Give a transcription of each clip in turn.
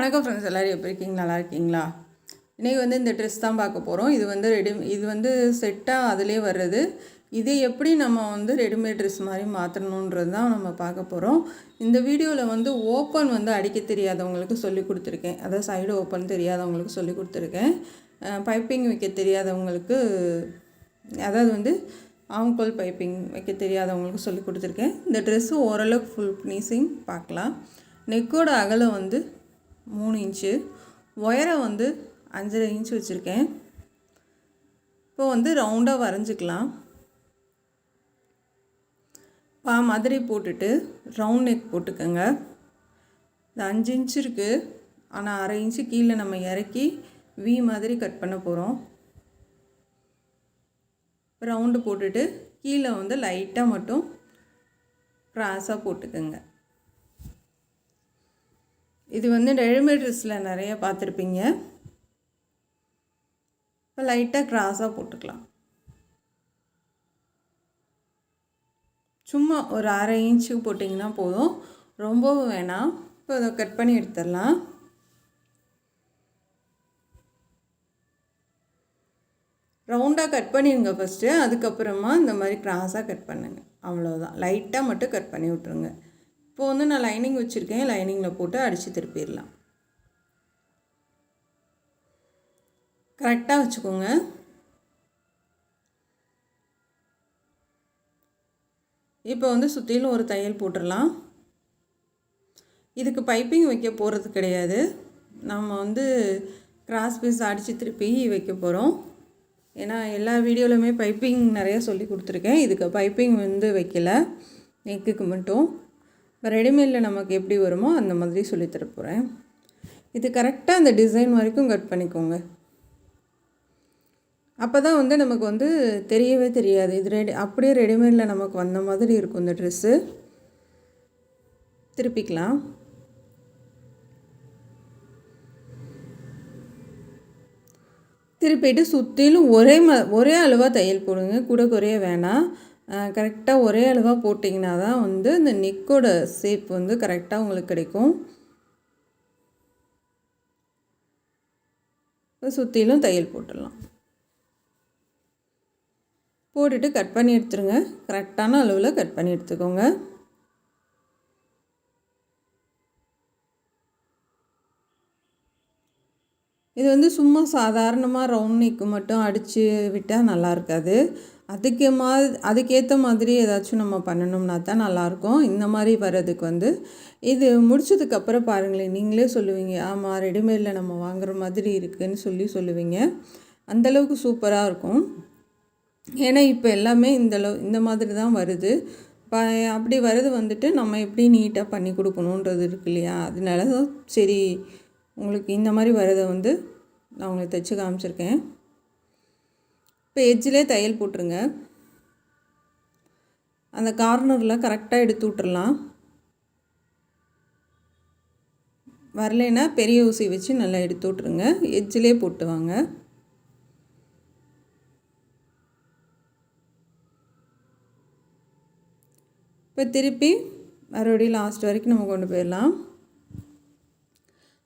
வணக்கம் ஃப்ரெண்ட்ஸ், எல்லோரும் எப்படி இருக்கீங்க? நல்லா இருக்கீங்களா? இன்றைக்கி இந்த ட்ரெஸ் தான் பார்க்க போகிறோம். இது செட்டாக அதிலே வர்றது. இதை எப்படி நம்ம ரெடிமேட் ட்ரெஸ் மாதிரி மாற்றணுன்றது தான் நம்ம பார்க்க போகிறோம். இந்த வீடியோவில் ஓப்பன் அடிக்க தெரியாதவங்களுக்கு சொல்லி கொடுத்துருக்கேன். அதாவது சைடு ஓப்பன் தெரியாதவங்களுக்கு சொல்லி கொடுத்துருக்கேன். பைப்பிங் வைக்க தெரியாதவங்களுக்கு, அதாவது ஆம்கோல் பைப்பிங் வைக்க தெரியாதவங்களுக்கு சொல்லி கொடுத்துருக்கேன். இந்த ட்ரெஸ்ஸு ஓரளவுக்கு ஃபுல் ஃபினிஷிங் பார்க்கலாம். நெக்கோட அகலம் 3 இன்ச்சு, ஒயரை 5.5 இன்ச்சு வச்சுருக்கேன். இப்போ ரவுண்டாக வரைஞ்சிக்கலாம். மாதிரி போட்டுட்டு ரவுண்ட் நெக் போட்டுக்கோங்க. இது 5 இன்ச்சு இருக்குது, ஆனால் 1/2 இன்ச்சு கீழே நம்ம இறக்கி வி மாதிரி கட் பண்ண போகிறோம். ரவுண்டு போட்டுட்டு கீழே லைட்டாக மட்டும் கிராஸாக போட்டுக்கோங்க. இது ரெடிமேட் ட்ரெஸ்ஸில் நிறைய பார்த்துருப்பீங்க. இப்போ லைட்டாக கிராஸாக போட்டுக்கலாம். சும்மா ஒரு 1/2 இன்ச்சுக்கு போட்டிங்கன்னா போதும், ரொம்பவும் வேணாம். இப்போ அதை கட் பண்ணி எடுத்துடலாம். ரவுண்டாக கட் பண்ணிடுங்க ஃபஸ்ட்டு, அதுக்கப்புறமா இந்த மாதிரி கிராஸாக கட் பண்ணுங்க. அவ்வளோதான், லைட்டாக மட்டும் கட் பண்ணி விட்ருங்க. இப்போ நான் லைனிங் வச்சுருக்கேன், லைனிங்கில் போட்டு அடித்து திருப்பிடலாம். கரெக்டாக வச்சுக்கோங்க. இப்போ சுற்றிலும் ஒரு தையல் போட்டுடலாம். இதுக்கு பைப்பிங் வைக்க போகிறது கிடையாது, நம்ம கிராஸ் பீஸ் அடித்து திருப்பி வைக்க போகிறோம். ஏன்னா எல்லா வீடியோலையுமே பைப்பிங் நிறையா சொல்லி கொடுத்துருக்கேன். இதுக்கு பைப்பிங் வைக்கல, நெக்குக்கு மட்டும். இப்போ ரெடிமேடில் நமக்கு எப்படி வருமோ அந்த மாதிரி சொல்லித்தர போகிறேன். இது கரெக்டாக அந்த டிசைன் வரைக்கும் கட் பண்ணிக்கோங்க. அப்போ தான் நமக்கு தெரியவே தெரியாது. இது அப்படியே ரெடிமேடில் நமக்கு வந்த மாதிரி இருக்கும் இந்த ட்ரெஸ்ஸு. திருப்பிக்கலாம். திருப்பிட்டு சுற்றிலும் ஒரே அளவாக தையல் போடுங்க, கூட குறைய வேணாம். கரெக்டாக ஒரே அளவாக போட்டிங்கன்னா தான் இந்த நெக்கோட ஷேப் கரெக்டாக உங்களுக்கு கிடைக்கும். இப்போ சுற்றிலும் தையல் போட்டுடலாம். போட்டுட்டு கட் பண்ணி எடுத்துருங்க. கரெக்டான அளவில் கட் பண்ணி எடுத்துக்கோங்க. இது சும்மா சாதாரணமாக ரவுண்ட் நெக்கு மட்டும் அடித்து விட்டால் நல்லா இருக்காது. அதுக்கேற்ற மாதிரி ஏதாச்சும் நம்ம பண்ணணும்னா தான் நல்லாயிருக்கும். இந்த மாதிரி வர்றதுக்கு இது முடிச்சதுக்கப்புறம் பாருங்களேன், நீங்களே சொல்லுவீங்க, ஆமாம் ரெடிமேடில் நம்ம வாங்குகிற மாதிரி இருக்குதுன்னு சொல்லுவீங்க. அந்தளவுக்கு சூப்பராக இருக்கும். ஏன்னா இப்போ எல்லாமே இந்த மாதிரி தான் வருது. அப்படி வர்றது நம்ம எப்படி நீட்டாக பண்ணி கொடுக்கணுன்றது இருக்கு இல்லையா? அதனால தான் சரி உங்களுக்கு இந்த மாதிரி வரதை நான் உங்களுக்கு தைச்சி காமிச்சிருக்கேன். இப்போ எட்ஜிலே தையல் போட்டுருங்க. அந்த கார்னரில் கரெக்டாக எடுத்து விட்டுறலாம். வரலைன்னா பெரிய ஊசி வச்சு நல்லா எடுத்து விட்ருங்க. எட்ஜிலே போட்டு வாங்க. இப்போ திருப்பி மறுபடியும் லாஸ்ட் வரைக்கும் நம்ம கொண்டு போயிடலாம்.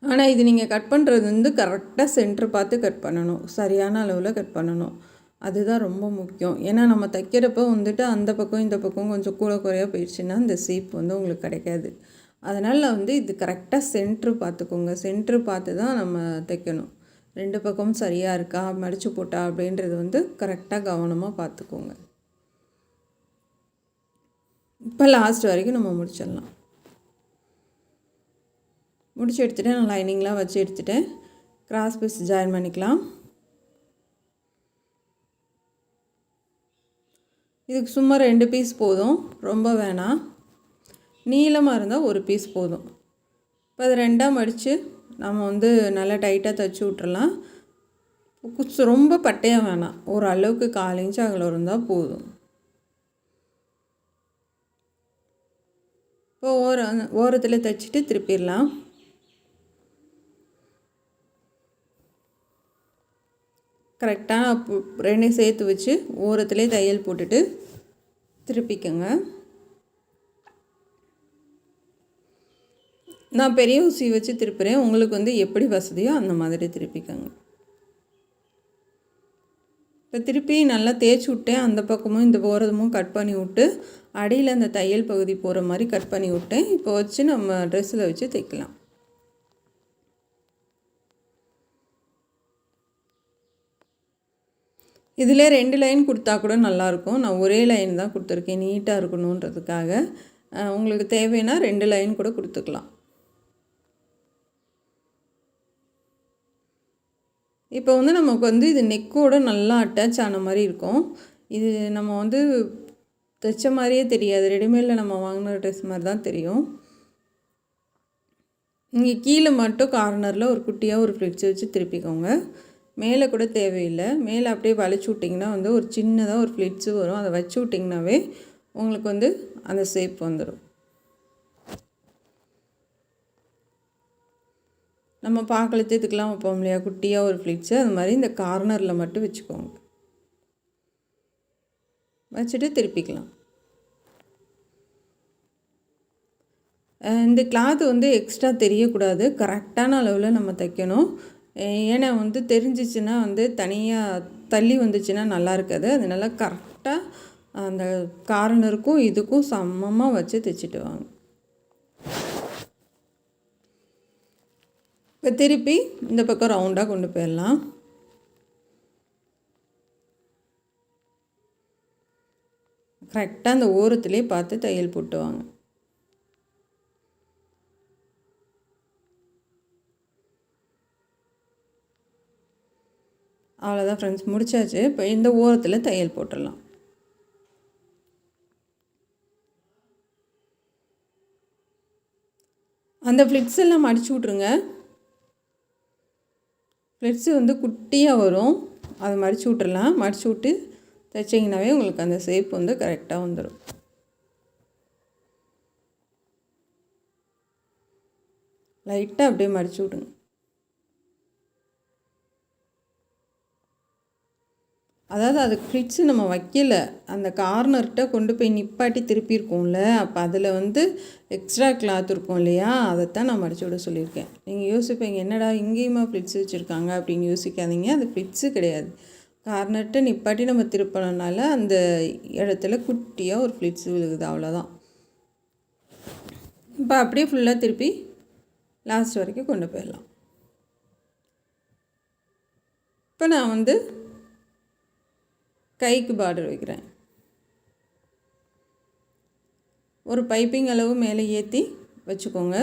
ஆனால் இது நீங்கள் கட் பண்ணுறது கரெக்டாக சென்டர் பார்த்து கட் பண்ணணும், சரியான அளவில் கட் பண்ணணும். அதுதான் ரொம்ப முக்கியம். ஏன்னா நம்ம தைக்கிறப்ப அந்த பக்கம் இந்த பக்கம் கொஞ்சம் கூட குறையாக போயிடுச்சுன்னா இந்த ஷேப் உங்களுக்கு கிடைக்காது. அதனால் இது கரெக்டாக சென்ட்ரு பார்த்துக்கோங்க. சென்ட்ரு பார்த்து தான் நம்ம தைக்கணும். 2 பக்கமும் சரியாக இருக்கா, மடித்து போட்டா அப்படின்றது கரெக்டாக கவனமாக பார்த்துக்கோங்க. இப்போ லாஸ்ட் வரைக்கும் நம்ம முடிச்சிடலாம். முடிச்சு எடுத்துகிட்டு நான் லைனிங்லாம் வச்சு எடுத்துகிட்டேன். கிராஸ் பீஸ் ஜாயின் பண்ணிக்கலாம். இதுக்கு சும்மா 2 பீஸ் போதும், ரொம்ப வேணாம். நீளமாக இருந்தால் 1 பீஸ் போதும். இப்போ அது 2ஆக மடித்து நம்ம நல்லா டைட்டாக தைச்சி விட்றலாம். ரொம்ப பட்டையாக வேணாம், ஒரு அளவுக்கு 1/4 இன்ச்சு அகலம் இருந்தால் போதும். இப்போ ஓரத்தில் தைச்சிட்டு திருப்பிடலாம். கரெக்டாக 2 சேர்த்து வச்சு ஓரத்துலேயே தையல் போட்டுட்டு திருப்பிக்கங்க. நான் பெரிய ஊசி வச்சு திருப்புறேன். உங்களுக்கு வந்து எப்படி வசதியோ அந்த மாதிரி திருப்பிக்கோங்க. இப்போ திருப்பி நல்லா தேய்ச்சி விட்டேன். அந்த பக்கமும் இந்த ஓரமும் கட் பண்ணி விட்டு அடியில் அந்த தையல் பகுதி போகிற மாதிரி கட் பண்ணி விட்டேன். இப்போ வச்சு நம்ம ட்ரெஸ்ஸில் வச்சு தைக்கலாம். இதில் 2 லைன் கொடுத்தா கூட நல்லாயிருக்கும். நான் ஒரே லைன் தான் கொடுத்துருக்கேன், நீட்டாக இருக்கணுன்றதுக்காக. உங்களுக்கு தேவைன்னா 2 லைன் கூட கொடுத்துக்கலாம். இப்போ வந்து நமக்கு வந்து இது நெக்கோடு நல்லா அட்டாச் ஆன மாதிரி இருக்கும். இது நம்ம வந்து தைச்ச மாதிரியே தெரியாது. ரெடிமேடில் நம்ம வாங்கின ட்ரெஸ் மாதிரி தான் தெரியும். இங்கே கீழே மட்டும் கார்னரில் ஒரு குட்டியாக ஒரு ஃப்ளிட்ஸ் வச்சு திருப்பிக்கோங்க. மேலே கூட தேவையில்லை. மேலே அப்படியே வளைச்சி விட்டிங்கன்னா வந்து ஒரு சின்னதாக ஒரு ஃப்ளிட்ஸு வரும். அதை வச்சு விட்டிங்கனாவே உங்களுக்கு வந்து அந்த ஷேப் வந்துடும். நம்ம பார்க்கலத்து இதுக்கெலாம் வைப்போம் இல்லையா, குட்டியாக ஒரு ஃப்ளிட்ஸு, அது மாதிரி இந்த கார்னரில் மட்டும் வச்சுக்கோங்க. வச்சுட்டு திருப்பிக்கலாம். இந்த கிளாத்து வந்து எக்ஸ்ட்ரா தெரியக்கூடாது. கரெக்டான அளவில் நம்ம தைக்கணும். ஏன்னா வந்து தெரிஞ்சிச்சுன்னா வந்து தனியாக தள்ளி வந்துச்சுன்னா நல்லா இருக்காது. அதனால கரெக்டாக அந்த கார்னருக்கும் இதுக்கும் சமமாக வச்சு தைச்சிட்டு வாங்க. இப்போ திருப்பி இந்த பக்கம் ரவுண்டாக கொண்டு போயிடலாம். கரெக்டாக அந்த ஓரத்துலேயே பார்த்து தையல் போட்டுவாங்க. அவ்வளோதான் ஃப்ரெண்ட்ஸ், முடிச்சாச்சு. இப்போ இந்த ஓரத்தில் தையல் போட்டுடலாம். அந்த ஃப்ளிட்ஸ் எல்லாம் மடிச்சு விட்ருங்க. ஃப்ளிட்ஸு வந்து குட்டியாக வரும், அதை மடிச்சு விட்டுறலாம். மடிச்சு விட்டு தைச்சிங்கனாவே உங்களுக்கு அந்த ஷேப் வந்து கரெக்டாக வந்துடும். லைட்டாக அப்படியே மடிச்சு விடுங்க. அதாவது அதுக்கு ஃப்ளிட்ஸு நம்ம வைக்கல, அந்த கார்னர்கிட்ட கொண்டு போய் நிப்பாட்டி திருப்பியிருக்கோம்ல, அப்போ அதில் வந்து எக்ஸ்ட்ரா கிளாத் இருக்கும் இல்லையா, அதைத்தான் நான் மடிச்சு விட சொல்லியிருக்கேன். நீங்கள் யோசிப்பீங்க, என்னடா இங்கேயுமா ஃப்ளிட்ஸ் வச்சுருக்காங்க அப்படின்னு யோசிக்காதீங்க. அது ஃப்ளிட்ஸு கிடையாது. கார்னர்கிட்ட நிப்பாட்டி நம்ம திருப்பினனால அந்த இடத்துல குட்டியாக ஒரு ஃப்ளிட்ஸு விழுகுது, அவ்வளோதான். இப்போ அப்படியே ஃபுல்லாக திருப்பி லாஸ்ட் வரைக்கும் கொண்டு போயிடலாம். இப்போ நான் வந்து கைக்கு பார்டர் வைக்கிறேன். ஒரு பைப்பிங் அளவு மேலே ஏற்றி வச்சுக்கோங்க.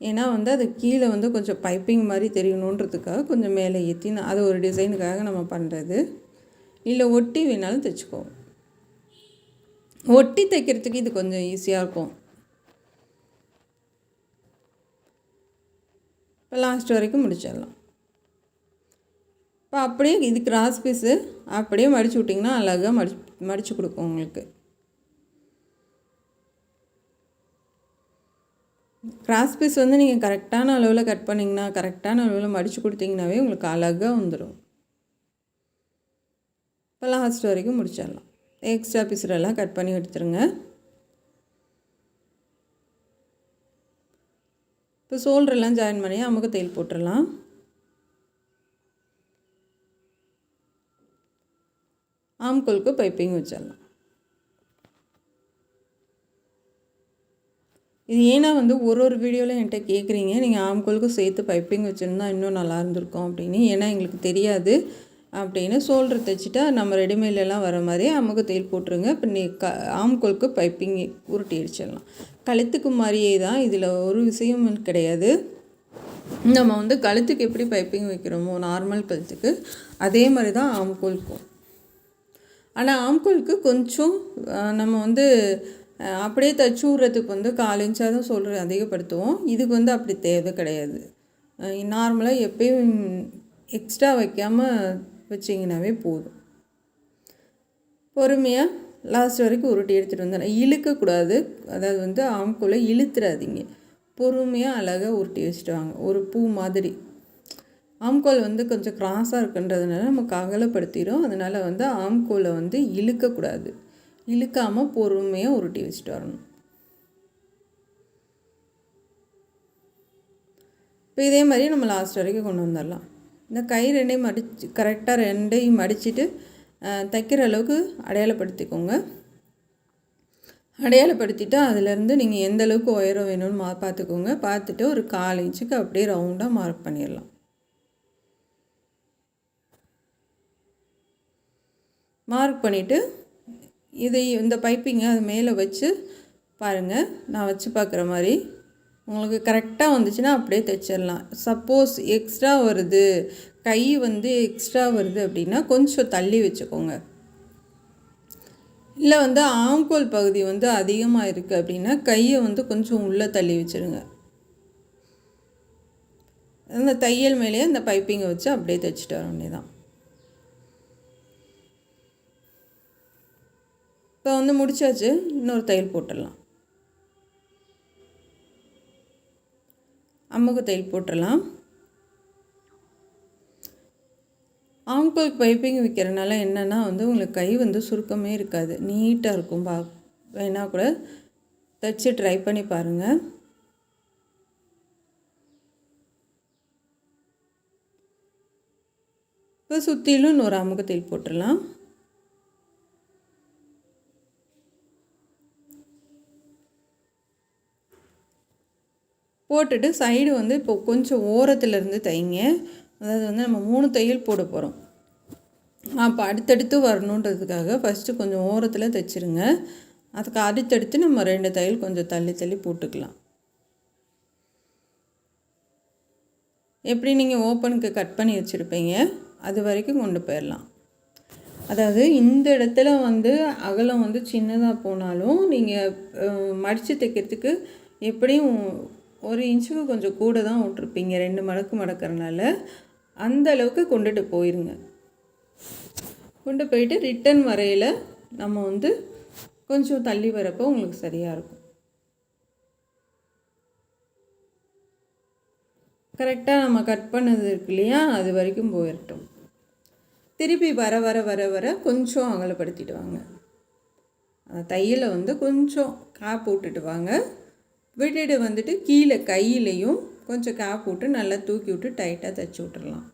ஏன்னா வந்து அது கீழே வந்து கொஞ்சம் பைப்பிங் மாதிரி தெரியணுன்றதுக்காக கொஞ்சம் மேலே ஏற்றி அது ஒரு டிசைனுக்காக நம்ம பண்ணுறது. இல்லை ஒட்டி வேணாலும் தைச்சிக்கோங்க. ஒட்டி தைக்கிறதுக்கு இது கொஞ்சம் ஈஸியாக இருக்கும். இப்போ லாஸ்ட் வரைக்கும் முடிச்சிடலாம். இப்போ அப்படியே இது கிராஸ் பீஸு அப்படியே மடித்து விட்டிங்கன்னா அழகாக மடித்து கொடுக்கும் உங்களுக்கு. கிராஸ் பீஸ் வந்து நீங்கள் கரெக்டான அளவில் கட் பண்ணிங்கன்னா, கரெக்டான அளவில் மடித்து கொடுத்தீங்கன்னாவே உங்களுக்கு அழகாக வந்துடும். இப்போ லாஸ்ட் வரைக்கும் முடிச்சிடலாம். எக்ஸ்ட்ரா பீஸ்லாம் கட் பண்ணி எடுத்துருங்க. இப்போ ஷோல்டரெல்லாம் ஜாயின் பண்ணி அமுக்கு தையல் போட்டுடலாம். ஆம்கோலுக்கு பைப்பிங் வச்சிடலாம். இது ஏன்னா வந்து ஒரு வீடியோவில் என்கிட்ட கேட்குறீங்க, நீங்கள் ஆம்கோலுக்கு சேர்த்து பைப்பிங் வச்சுருந்தா இன்னும் நல்லா இருந்திருக்கும் அப்படின்னு. ஏன்னா எங்களுக்கு தெரியாது அப்படின்னு. ஷோல்டர் தைச்சிட்டா நம்ம ரெடிமேட்லாம் வர மாதிரி அமுக்கு தையல் போட்டுருங்க. இப்போ நீ ஆம்கோலுக்கு பைப்பிங் உருட்டி அடிச்சிடலாம். கழுத்துக்கு மாதிரியே தான், இதில் ஒரு விஷயம் கிடையாது. நம்ம வந்து கழுத்துக்கு எப்படி பைப்பிங் வைக்கிறோமோ நார்மல் கழுத்துக்கு, அதே மாதிரி தான் ஆம்கோலுக்கும். ஆனால் ஆம்கோலுக்கு கொஞ்சம் நம்ம வந்து அப்படியே தைச்சி விட்றதுக்கு வந்து 1/4 இன்ச்சாக தான் ஷோல்டர் அதிகப்படுத்துவோம். இதுக்கு வந்து அப்படி தேவை கிடையாது. நார்மலாக எப்பயும் எக்ஸ்ட்ரா வைக்காமல் வச்சிங்கனாவே போதும். பொறுமையாக லாஸ்ட் வரைக்கும் உருட்டி எடுத்துகிட்டு வந்தேன். இழுக்கக்கூடாது, அதாவது வந்து ஆம்கோலை இழுத்துறாதீங்க. பொறுமையாக அழகாக உருட்டி வச்சுட்டு வாங்க. ஒரு பூ மாதிரி. ஆம்கோல் வந்து கொஞ்சம் கிராஸாக இருக்குன்றதுனால நமக்கு அகலப்படுத்திடும். அதனால் வந்து ஆம்கோலை வந்து இழுக்கக்கூடாது. இழுக்காமல் பொறுமையாக உருட்டி வச்சுட்டு வரணும். இப்போ இதே மாதிரி நம்ம லாஸ்ட் வரைக்கும் கொண்டு வந்துடலாம். இந்த கை ரெண்டையும் கரெக்டாக ரெண்டையும் மடிச்சுட்டு தைக்கிற அளவுக்கு அடையாளப்படுத்திக்கோங்க. அடையாளப்படுத்திட்டு அதிலேருந்து நீங்கள் எந்த அளவுக்கு உயரம் வேணும்னு பார்த்துக்கோங்க. பார்த்துட்டு ஒரு 1/4 இன்ச்சுக்கு அப்படியே ரவுண்டாக மார்க் பண்ணிடலாம். மார்க் பண்ணிவிட்டு இந்த பைப்பிங்கை அது மேலே வச்சு பாருங்கள். நான் வச்சு பார்க்குற மாதிரி உங்களுக்கு கரெக்டாக வந்துச்சுன்னா அப்படியே தைச்சிடலாம். சப்போஸ் எக்ஸ்ட்ரா வருது, கை எக்ஸ்ட்ரா வருது அப்படின்னா கொஞ்சம் தள்ளி வச்சுக்கோங்க. இல்லை ஆம்கோல் பகுதி அதிகமாக இருக்குது அப்படின்னா கையை கொஞ்சம் உள்ளே தள்ளி வச்சுருங்க. அந்த தையல் மேலேயே அந்த பைப்பிங்கை வச்சு அப்படியே தைச்சிட்டு வர வேண்டியதான். இப்போ முடிச்சாச்சு. இன்னொரு தையல் போட்டுடலாம். அம்முக்கு தையல் போட்டுடலாம். ஆம்கோல் பைப்பிங் வைக்கிறனால என்னென்னா உங்களுக்கு கை சுருக்கமே இருக்காது, நீட்டாக இருக்கும். வேணால் கூட தைச்சி ட்ரை பண்ணி பாருங்கள். இப்போ சுற்றிலும் இன்னொரு அமுக்கு தையல் போட்டுடலாம். போட்டுட்டு சைடு இப்போ கொஞ்சம் ஓரத்துலேருந்து தைங்க. அதாவது நம்ம 3 தையல் போட போகிறோம். அப்போ அடுத்தடுத்து வரணுன்றதுக்காக ஃபஸ்ட்டு கொஞ்சம் ஓரத்தில் தைச்சிருங்க. அதுக்கு அடுத்தடுத்து நம்ம 2 தையல் கொஞ்சம் தள்ளி தள்ளி போட்டுக்கலாம். எப்படி நீங்கள் ஓப்பனுக்கு கட் பண்ணி வச்சுருப்பீங்க அது வரைக்கும் கொண்டு போயிடலாம். அதாவது இந்த இடத்துல அகலம் சின்னதாக போனாலும் நீங்கள் மடித்து தைக்கிறதுக்கு எப்படியும் 1 இன்ச்சுக்கு கொஞ்சம் கூட தான் விட்ருப்பீங்க. 2 மடக்கு மடக்கிறனால அந்த அளவுக்கு கொண்டுட்டு போயிருங்க. கொண்டு போயிட்டு ரிட்டன் வரையில் நம்ம கொஞ்சம் தள்ளி வரப்போ உங்களுக்கு சரியாக இருக்கும். கரெக்டாக நம்ம கட் பண்ணது இருக்கு இல்லையா, அது வரைக்கும் போயிடட்டும். திருப்பி வர வர வர வர கொஞ்சம் அகலப்படுத்திட்டு வாங்க. அந்த தையலை கொஞ்சம் காப்பு விட்டுட்டு வாங்க. விட்டுட்டு கீழே கையிலையும் கொஞ்சம் கேப் விட்டு நல்லா தூக்கி விட்டு டைட்டாக தைச்சி விட்டுடலாம்.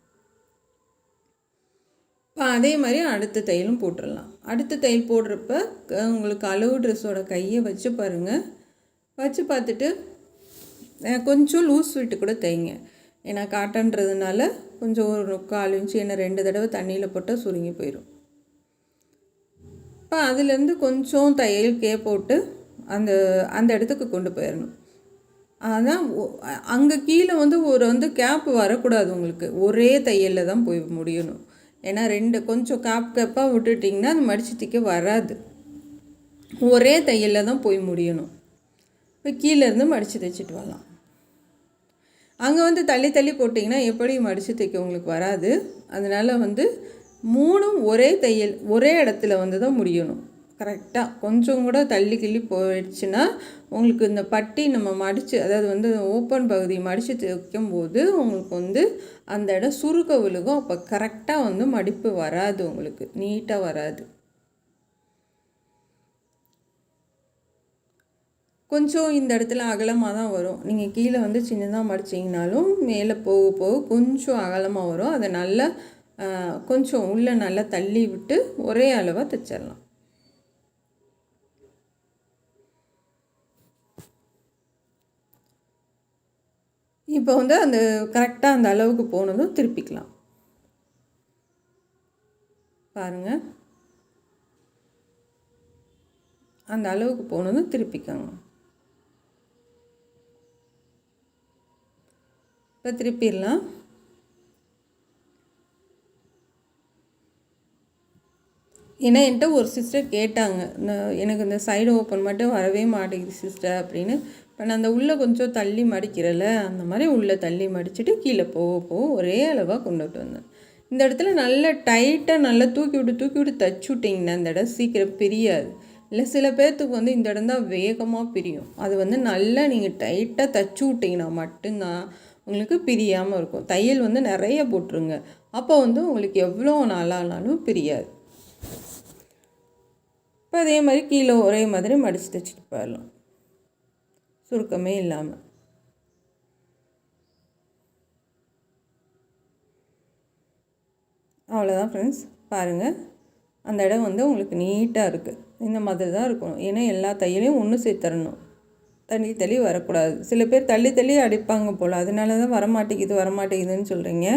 இப்போ அதே மாதிரி அடுத்த தையலும் போட்டுடலாம். அடுத்த தையல் போடுறப்ப உங்களுக்கு அளவு ட்ரெஸ்ஸோட கையை வச்சு பாருங்கள். வச்சு பார்த்துட்டு கொஞ்சம் லூஸ் விட்டு கூட தைங்க. ஏன்னா காட்டன்றதுனால கொஞ்சம் ஒரு 1/4 இன்ச்சு, ஏன்னா 2 தடவை தண்ணியில் போட்டால் சுருங்கி போயிடும். இப்போ அதுலேருந்து கொஞ்சம் தையல் போட்டு அந்த இடத்துக்கு கொண்டு போயிடணும். ஆனால் அங்கே கீழே ஒரு கேப்பு வரக்கூடாது. உங்களுக்கு ஒரே தையலில் தான் போய் முடியணும். ஏன்னா 2 கொஞ்சம் கேப்பாக விட்டுட்டிங்கன்னா அது மடித்து தைக்க வராது. ஒரே தையலில் தான் போய் முடியணும். இப்போ கீழேருந்து மடித்து தைச்சிட்டு வரலாம். அங்கே தள்ளி தள்ளி போட்டிங்கன்னா எப்படி மடித்து தைக்க உங்களுக்கு வராது. அதனால் 3ம் ஒரே தையல் ஒரே இடத்துல தான் முடியணும். கரெக்டாக கொஞ்சம் கூட தள்ளி கிள்ளி போயிடுச்சுன்னா உங்களுக்கு இந்த பட்டி நம்ம மடித்து, அதாவது ஓப்பன் பகுதி மடித்து தைக்கும்போது உங்களுக்கு அந்த இடம் சுருக்க விழுகும். அப்போ கரெக்டாக மடிப்பு வராது, உங்களுக்கு நீட்டாக வராது. கொஞ்சம் இந்த இடத்துல அகலமாக தான் வரும். நீங்கள் கீழே சின்னதாக மடிச்சிங்கனாலும் மேலே போக போக கொஞ்சம் அகலமாக வரும். அதை நல்லா கொஞ்சம் உள்ளே நல்லா தள்ளி விட்டு ஒரே அளவாக தைச்சிடலாம். இப்போ அந்த கரெக்டாக அந்த அளவுக்கு போனதும் திருப்பிக்கலாம். பாருங்கள், அந்த அளவுக்கு போனதும் திருப்பிக்கோங்க. இப்போ திருப்பிடலாம். ஏன்னா என்கிட்ட ஒரு சிஸ்டர் கேட்டாங்க, எனக்கு இந்த சைடு ஓப்பன் மட்டும் வரவே மாட்டேங்குது சிஸ்டர் அப்படின்னு. இப்போ நான் அந்த உள்ளே கொஞ்சம் தள்ளி மடிக்கிறல, அந்த மாதிரி உள்ளே தள்ளி மடிச்சுட்டு கீழே போக ஒரே அளவாக கொண்டுட்டு வந்தேன். இந்த இடத்துல நல்லா டைட்டாக நல்லா தூக்கி விட்டு தைச்சி விட்டிங்கன்னா இந்த இடம் சீக்கிரம் பிரியாது. இல்லை சில பேர்த்துக்கு இந்த இடம் தான் வேகமாக பிரியும். அது நல்லா நீங்கள் டைட்டாக தைச்சி விட்டிங்கன்னா மட்டும்தான் உங்களுக்கு பிரியாமல் இருக்கும். தையல் நிறைய போட்டுருங்க. அப்போ உங்களுக்கு எவ்வளோ நாளானாலும் பிரியாது. இப்போ அதே மாதிரி கீழே ஒரே மாதிரி மடித்து தைச்சிட்டு போயிடலாம், சுருக்கமே இல்லாமல். அவ்வளோதான் ஃப்ரெண்ட்ஸ், பாருங்கள் அந்த இடம் வந்து உங்களுக்கு நீட்டாக இருக்குது. இந்த மாதிரி தான் இருக்கணும். ஏன்னா எல்லா தையலையும் ஒன்று சேர்த்துறணும், தள்ளி தள்ளி வரக்கூடாது. சில பேர் தள்ளி தள்ளி அடிப்பாங்க போல், அதனால தான் வரமாட்டேங்குதுன்னு சொல்கிறீங்க.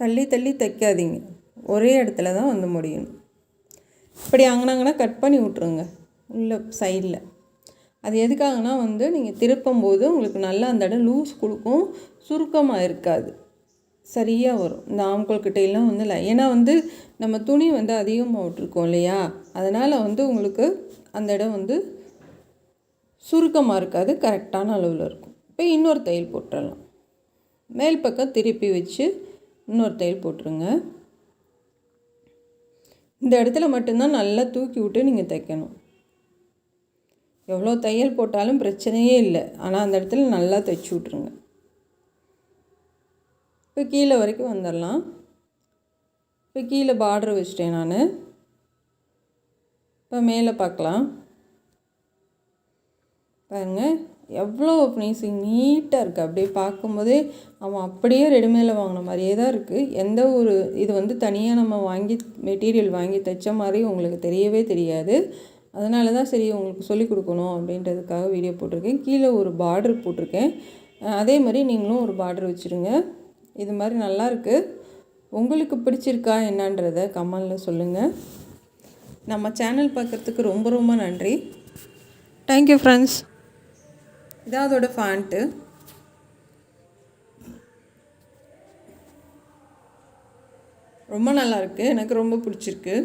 தள்ளி தள்ளி தைக்காதீங்க, ஒரே இடத்துல தான் வந்து முடியணும். இப்படி அங்கனாங்கன்னா கட் பண்ணி விட்ருங்க உள்ள சைடில். அது எதுக்காகனா வந்து நீங்கள் திருப்பும்போது உங்களுக்கு நல்லா அந்த இடம் லூஸ் கொடுக்கும், சுருக்கமாக இருக்காது, சரியாக வரும். இந்த ஆம்கோல்கிட்டையெல்லாம் வந்து ஏன்னா வந்து நம்ம துணி வந்து அதிகமாக விட்ருக்கோம் இல்லையா, அதனால் வந்து உங்களுக்கு அந்த இடம் வந்து சுருக்கமாக இருக்காது, கரெக்டான அளவில் இருக்கும். இப்போ இன்னொரு தையல் போட்டுடலாம். மேல் பக்கம் திருப்பி வச்சு இன்னொரு தையல் போட்டுருங்க. இந்த இடத்துல மட்டும்தான் நல்லா தூக்கி விட்டு நீங்கள் தைக்கணும். எவ்வளோ தையல் போட்டாலும் பிரச்சனையே இல்லை, ஆனால் அந்த இடத்துல நல்லா தைச்சி விட்ருங்க. இப்போ கீழே வரைக்கும் வந்துடலாம். இப்போ கீழே பார்டர் வச்சிட்டேன் நான். இப்போ மேலே பார்க்கலாம். பாருங்கள் எவ்வளோ ஃபினிஷிங் நீட்டாக இருக்குது. அப்படியே பார்க்கும்போதே அவன் அப்படியே ரெடிமேடில் வாங்கின மாதிரியே தான் இருக்குது. எந்த ஒரு இது வந்து தனியாக நம்ம வாங்கி மெட்டீரியல் வாங்கி தைச்ச மாதிரி உங்களுக்கு தெரியவே தெரியாது. அதனால தான் சரி உங்களுக்கு சொல்லிக் கொடுக்கணும் அப்படின்றதுக்காக வீடியோ போட்டிருக்கேன். கீழே ஒரு பார்டர் போட்டிருக்கேன், அதே மாதிரி நீங்களும் ஒரு பார்டர் வச்சுருங்க. இது மாதிரி நல்லாயிருக்கு. உங்களுக்கு பிடிச்சிருக்கா என்னன்றதை கமெண்டில் சொல்லுங்கள். நம்ம சேனல் பார்க்குறதுக்கு ரொம்ப ரொம்ப நன்றி. Thank you friends. இதான் அதோட ஃபாண்ட்டு. ரொம்ப நல்லாயிருக்கு, எனக்கு ரொம்ப பிடிச்சிருக்கு.